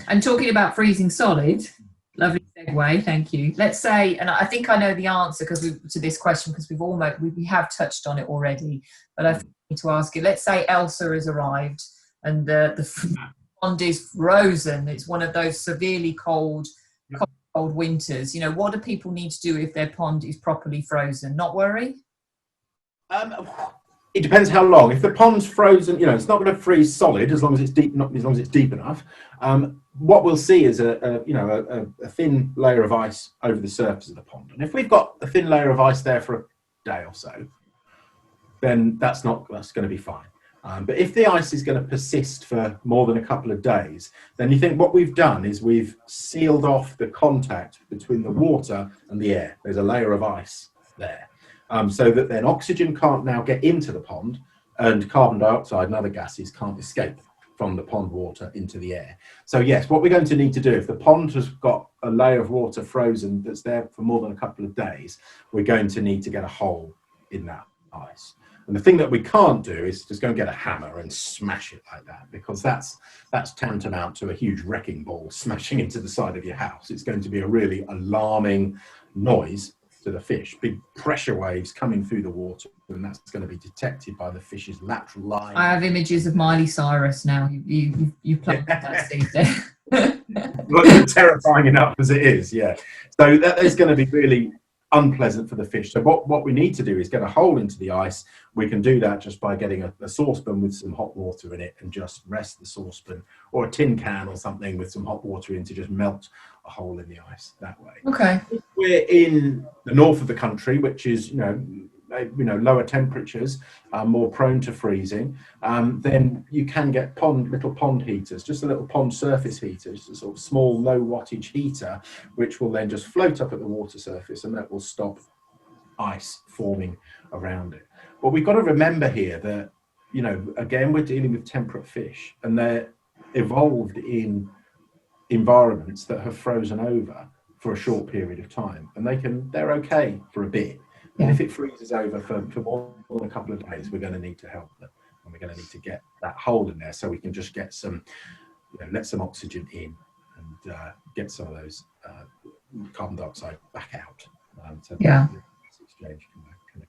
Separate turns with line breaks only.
And talking about freezing solid, lovely segue, thank you. Let's say, and I think I know the answer to this question because we have touched on it already, but I think I need to ask you. Let's say Elsa has arrived and the pond is frozen. It's one of those severely cold winters. You know, what do people need to do if their pond is properly frozen? Not worry?
It depends how long. If the pond's frozen, it's not going to freeze solid as long as it's deep, not as long as it's deep enough. What we'll see is a thin layer of ice over the surface of the pond. And if we've got a thin layer of ice there for a day or so, then that's going to be fine. But if the ice is going to persist for more than a couple of days, then you think what we've done is we've sealed off the contact between the water and the air. There's a layer of ice there. So that then oxygen can't now get into the pond and carbon dioxide and other gases can't escape from the pond water into the air. So yes, what we're going to need to do, if the pond has got a layer of water frozen that's there for more than a couple of days, we're going to need to get a hole in that ice. And the thing that we can't do is just go and get a hammer and smash it like that, because that's tantamount to a huge wrecking ball smashing into the side of your house. It's going to be a really alarming noise to the fish, big pressure waves coming through the water, and that's going to be detected by the fish's lateral line.
I have images of Miley Cyrus now. You planted that seed there.
Well, terrifying enough as it is, yeah. So that is going to be really unpleasant for the fish. So what we need to do is get a hole into the ice. We can do that just by getting a saucepan with some hot water in it and just rest the saucepan, or a tin can or something with some hot water in to just melt a hole in the ice that way.
Okay.
If we're in the north of the country, which is lower temperatures, more prone to freezing, then you can get little pond heaters, just a little pond surface heater, just a sort of small low wattage heater, which will then just float up at the water surface, and that will stop ice forming around it. But we've got to remember here that, again, we're dealing with temperate fish, and they're evolved in environments that have frozen over for a short period of time, and they're okay for a bit. And if it freezes over for more than a couple of days, we're going to need to help them, and we're going to need to get that hole in there so we can just get some, let some oxygen in and get some of those carbon dioxide back out. So the exchange can